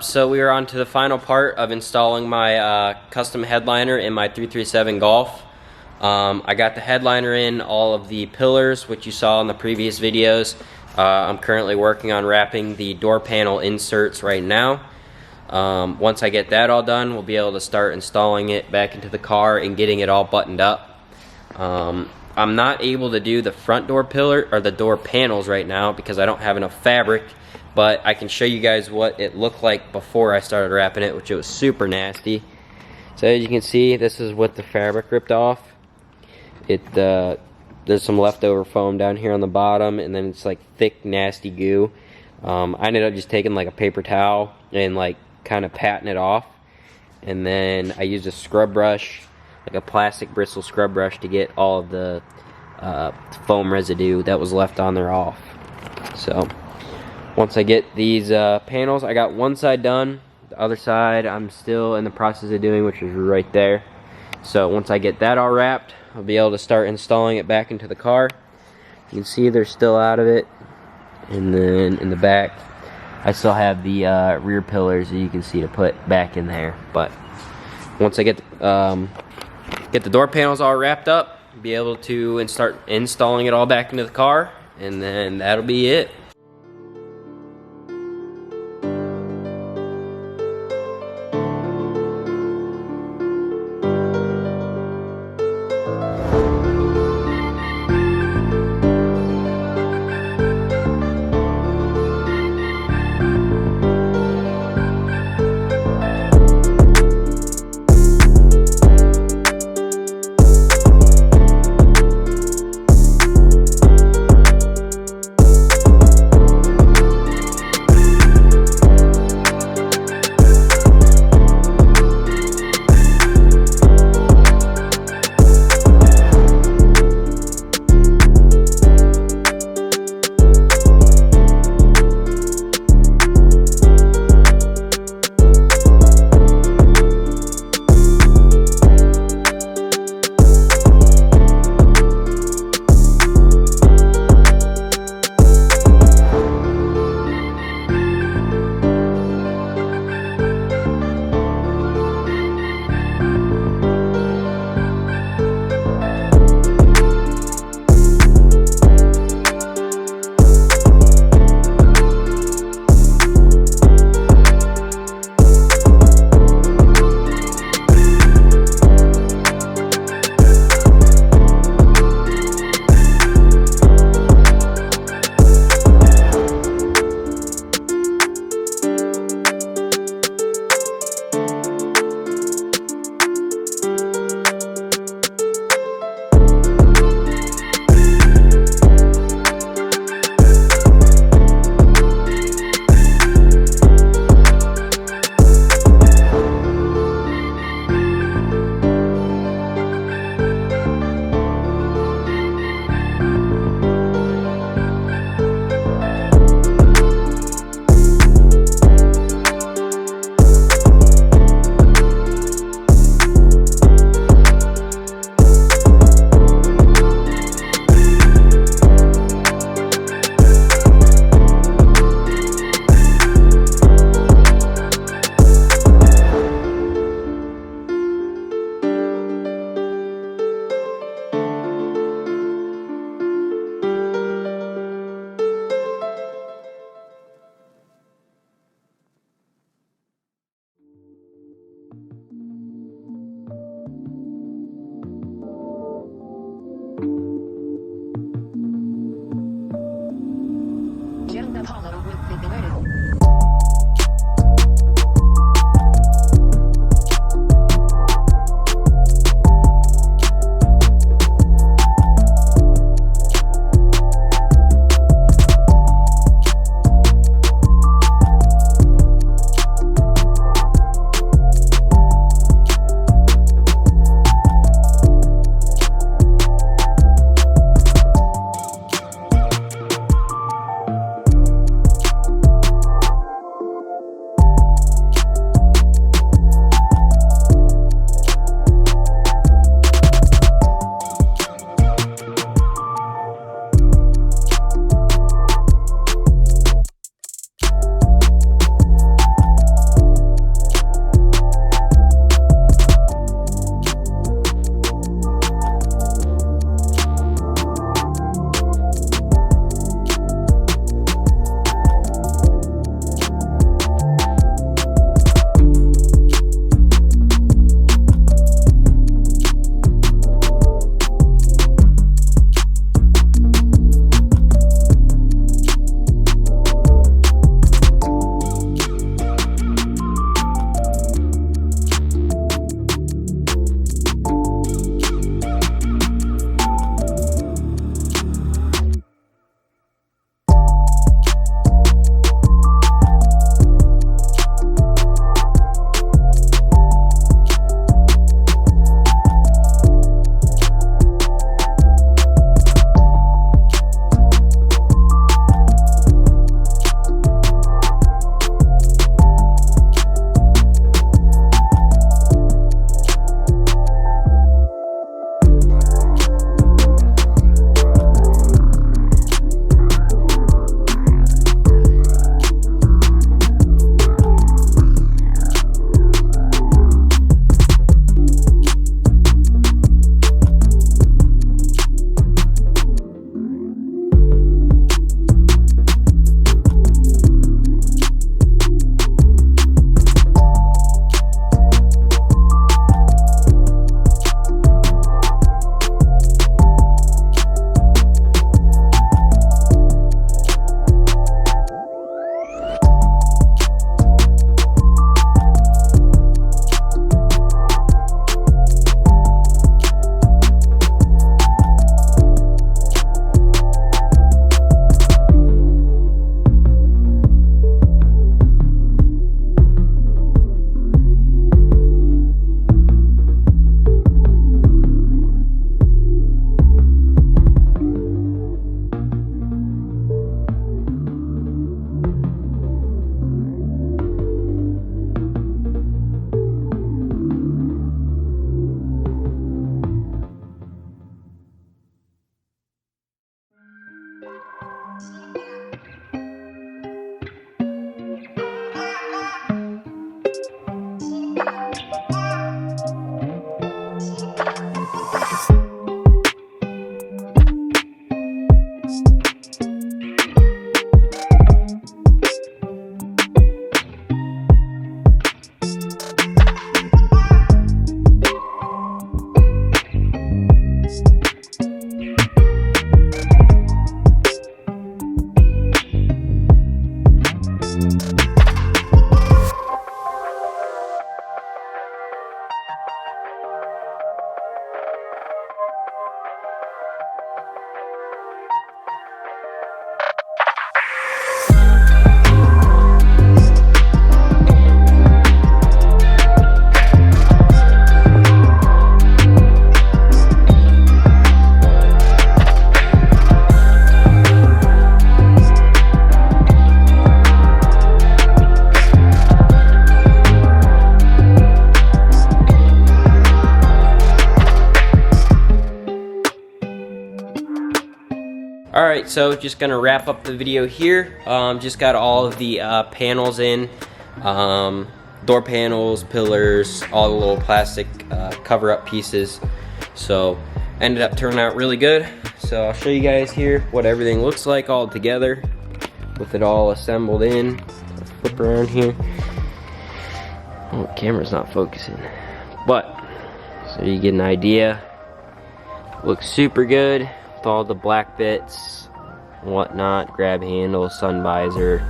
So we are on to the final part of installing my custom headliner in my 337 Golf. I got the headliner in, all of the pillars, which you saw in the previous videos. I'm currently working on wrapping the door panel inserts right now. Once I get that all done, we'll be able to start installing it back into the car and getting it all buttoned up. I'm not able to do the front door pillar or the door panels right now because I don't have enough fabric, but I can show you guys what it looked like before I started wrapping it, which it was super nasty. So as you can see, this is what the fabric ripped off. There's some leftover foam down here on the bottom, and then it's like thick, nasty goo. I ended up just taking like a paper towel and like kind of patting it off, and then I used a scrub brush, like a plastic bristle scrub brush, to get all of the foam residue that was left on there off. So once I get these panels, I got one side done. The other side I'm still in the process of doing, which is right there. So once I get that all wrapped, I'll be able to start installing it back into the car. You can see they're still out of it. And then in the back, I still have the rear pillars that you can see to put back in there. But once I get the door panels all wrapped up, I'll be able to start installing it all back into the car, and then that'll be it. Alright, so just gonna wrap up the video here. Just got all of the panels in. Door panels, pillars, all the little plastic cover-up pieces. So ended up turning out really good. So I'll show you guys here what everything looks like all together with it all assembled in. Let's flip around here. Oh, the camera's not focusing. But, so you get an idea. Looks super good with all the black bits and whatnot. Grab handle, sun visor,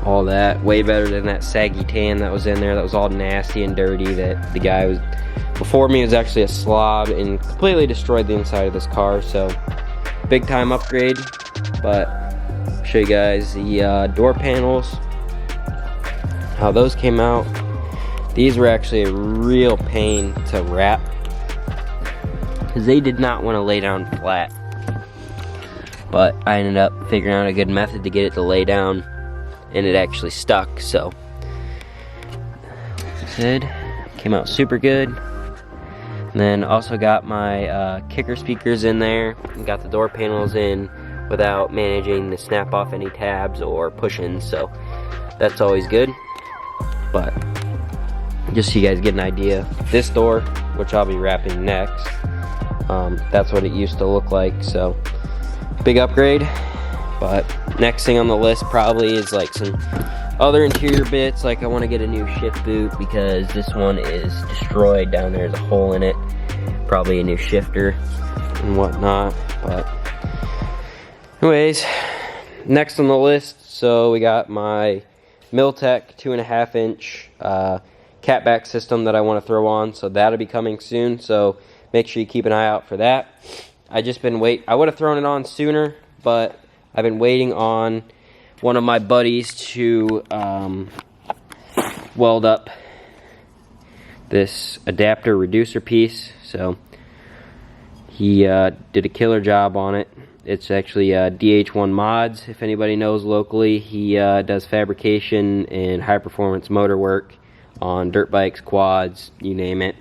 all that. Way better than that saggy tan that was in there. That was all nasty and dirty. That the guy was before me was actually a slob and completely destroyed the inside of this car. So big time upgrade. But I'll show you guys the door panels, how those came out. These were actually a real pain to wrap because they did not want to lay down flat. But I ended up figuring out a good method to get it to lay down, and it actually stuck. So, like I said, came out super good. And then also got my kicker speakers in there, and got the door panels in without managing to snap off any tabs or push-ins. So that's always good. But just so you guys get an idea, this door, which I'll be wrapping next, that's what it used to look like. So big upgrade. But next thing on the list probably is like some other interior bits. Like I want to get a new shift boot because this one is destroyed down there. There's a hole in it. Probably a new shifter and whatnot. But anyways, next on the list, so we got my Miltech 2.5 inch catback system that I want to throw on. So that'll be coming soon. So make sure you keep an eye out for that. I would have thrown it on sooner, but I've been waiting on one of my buddies to weld up this adapter reducer piece. So he did a killer job on it. It's actually DH1 Mods, if anybody knows locally. He does fabrication and high performance motor work on dirt bikes, quads, you name it.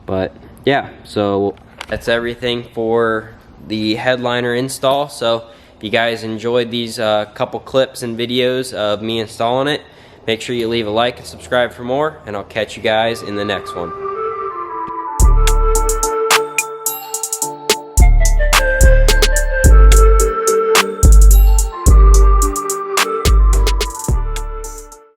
But yeah, so that's everything for the headliner install. So if you guys enjoyed these couple clips and videos of me installing it, make sure you leave a like and subscribe for more, and I'll catch you guys in the next one.